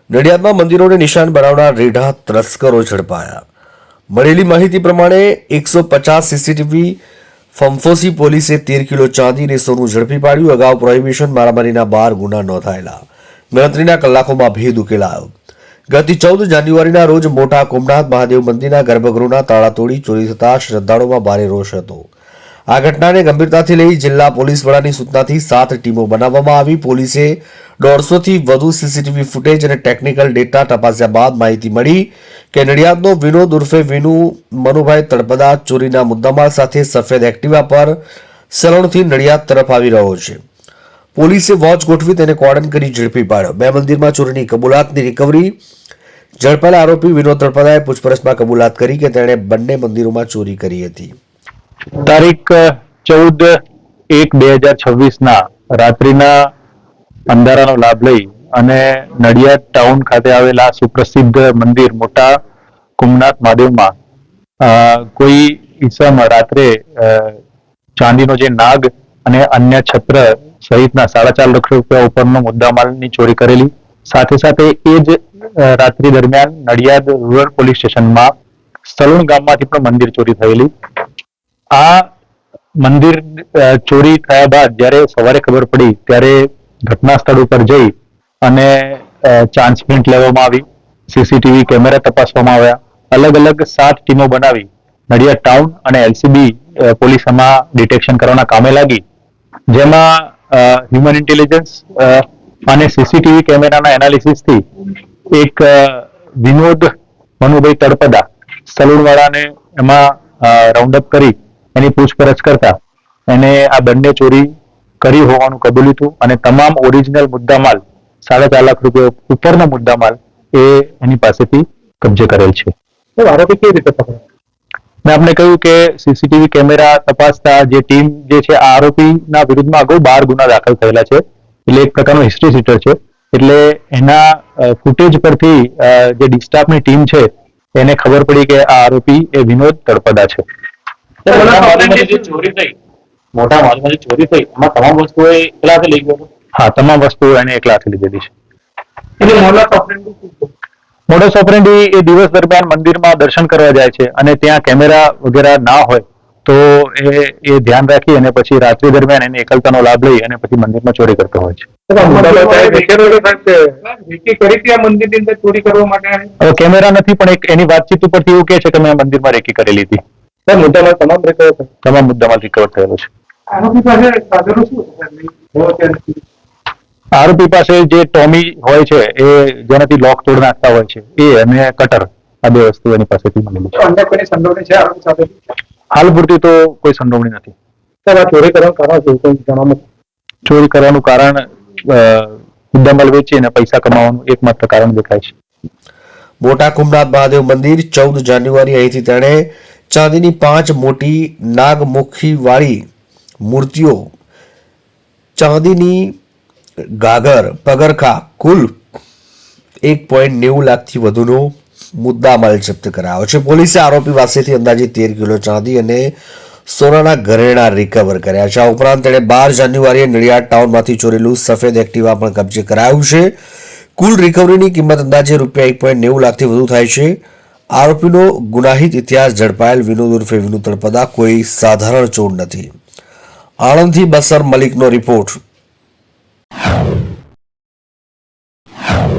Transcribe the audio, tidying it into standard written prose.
નડિયાદમાં મંદિરોને નિશાન બનાવનાર રેઢા તસ્કરો ઝડપાયા. મળેલી માહિતી પ્રમાણે 150 સીસીટીવી ફંફોસી પોલીસે 13 કિલો ચાંદી અને સોનું ઝડપી પાડ્યું. અગાઉ પ્રોહિબિશન મારામારીના 12 ગુના નોંધાયેલા. ગણતરીના કલાકોમાં ભેદ ઉકેલાયો. ગત 14 જાન્યુઆરીના રોજ મોટા કોમનાથ મહાદેવ મંદિરના ગર્ભગૃહના તાળા તોડી ચોરી થતા શ્રદ્ધાળુઓમાં ભારે રોષ હતો. આ ઘટનાને ગંભીરતાથી લઈ જિલ્લા પોલીસ વડાની સૂચનાથી 7 ટીમો બનાવવામાં આવી. પોલીસે 150 થી વધુ સીસીટીવી ફૂટેજ અને ટેકનિકલ ડેટા તપાસ્યા બાદ માહિતી મળી કે નડિયાદનો વિનોદ ઉર્ફે વિનુ મનુભાઈ તળપદા ચોરીના મુદ્દામાલ સાથે સફેદ એક્ટિવા પર સલણથી નડિયાદ તરફ આવી રહ્યો છે. પોલીસે વોચ ગોઠવી તેને કોર્ડન કરી ઝડપી પાડ્યો. 2 મંદિરમાં ચોરીની કબૂલાતની રિકવરી. ઝડપાયેલા આરોપી વિનોદ તળપદાએ પૂછપરછમાં કબૂલાત કરી કે તેણે બંને મંદિરોમાં ચોરી કરી હતી. તારીખ 14/1/2026 ના રાત્રિના અંધારાનો લાભ લઈ અને નડિયાદ ટાઉન ખાતે આવેલા સુપ્રસિદ્ધ મંદિર મોટા કુમનાથ મહાદેવમાં કોઈ ઈસમ રાત્રે ચાંદીનો જે નાગ અને અન્ય છત્ર સહિતના 4.5 લાખ રૂપિયા ઉપરનો મુદ્દામાલની ચોરી કરેલી. સાથે સાથે એ જ રાત્રિ દરમિયાન નડિયાદ રૂરલ પોલીસ સ્ટેશનમાં સલૂણ ગામમાંથી પણ મંદિર ચોરી થયેલી. આ મંદિર ચોરી થયા બાદ જ્યારે સવારે ખબર પડી ત્યારે ઘટના સ્થળ ઉપર જઈ અને ચાંચ પ્રિન્ટ લેવામાં આવી. સીસીટીવી કેમેરા તપાસવામાં આવ્યા. અલગ અલગ 7 ટીમો બનાવી નડિયાદ ટાઉન અને એલસીબી પોલીસ આમાં ડિટેક્શન કરવાના કામે લાગી. જેમાં હ્યુમન ઇન્ટેલિજન્સ અને સીસીટીવી કેમેરાના એનાલિસિસથી એક વિનોદ મનુભાઈ તળપદા સલૂણવાળાને એમાં રાઉન્ડ અપ કરી એની પૂછપરછ કરતા એને આ બંને ચોરી કરી હોવાનું કબૂલ્યું હતું અને તમામ ઓરિજિનલ મુદ્દામાલ 4.5 લાખ રૂપિયા ઉપરનો મુદ્દામાલ એ એની પાસેથી કબજે કરેલ છે. આરોપી કેવી રીતે પકડાયો? મેં આપને કહ્યું કે સીસીટીવી કેમેરા તપાસતા જે ટીમ જે છે આ આરોપીના વિરુદ્ધમાં અગાઉ 12 ગુના દાખલ થયેલા છે. એટલે એક પ્રકારનો હિસ્ટ્રી સીટર છે. એટલે એના ફૂટેજ પરથી જે ડિસ્ટાફની ટીમ છે એને ખબર પડી કે આ આરોપી એ વિનોદ તળપદા છે. મોટા માલમાંથી ચોરી થઈ એમાં તમામ વસ્તુઓ એકલાથી લઈ ગયો? હા, તમામ વસ્તુઓ એને એકલાથી લીધેલી છે. એટલે મોડસ ઓપરેન્ડી એ દિવસ દરમિયાન મંદિરમાં દર્શન કરવા જાય છે અને ત્યાં કેમેરા વગેરે ના હોય તો એ ધ્યાન રાખી અને પછી રાત્રિ દરમિયાન એને એકલતાનો લાભ લઈ અને પછી મંદિરમાં ચોરી કરતો હોય છે. ચોરી કરવા માટે હવે કેમેરા નથી પણ એક એની વાતચીત ઉપરથી એવું કહે છે કે મેં મંદિરમાં રેકી કરેલી હતી. મુદ્દામાં તમામ મુદ્દામાં રિકવર થયેલો છે. આરોપી પાસે જે ટોમી હોય છે એ જેનાથી લોક તોડ નાખતા હોય છે એ અને કટર આ 2 વસ્તુ એની પાસેથી મળેલી છે. હાલ પૂરતી તો કોઈ સંડોવણી નથી. ચોરી કરવાનું કારણ શું જણાવો? ચોરી કરવાનું કારણ મુદ્દામાલ વેચી અને પૈસા કમાવાનું એકમાત્ર કારણ દેખાય છે. મોટા કુમનાથ મહાદેવ મંદિર 14 જાન્યુઆરી અહીંથી તેણે ચાંદીની 5 મોટી નાગમુખી વાળી મૂર્તિઓ, ચાંદીની ગાગર, પગરખા, કુલ 1.90 લાખથી વધુનો મુદ્દામાલ જપ્ત કરાયો છે. પોલીસે આરોપી પાસેથી અંદાજે 13 કિલો ચાંદી અને સોનાના ઘરેણાં રિકવર કર્યા છે. આ ઉપરાંત તેણે 12 જાન્યુઆરીએ નડિયાદ ટાઉનમાંથી ચોરેલું સફેદ એક્ટિવા પણ કબજે કરાયું છે. કુલ રિકવરીની કિંમત અંદાજે રૂપિયા 1.90 લાખથી વધુ થાય છે. આરોપીનો ગુનાહિત ઇતિહાસ. ઝડપાયેલ વિનોદ ઉર્ફે વિનુ તળપદા કોઈ સાધારણ ચોર નથી. આણંદથી બસર મલિકનો રિપોર્ટ.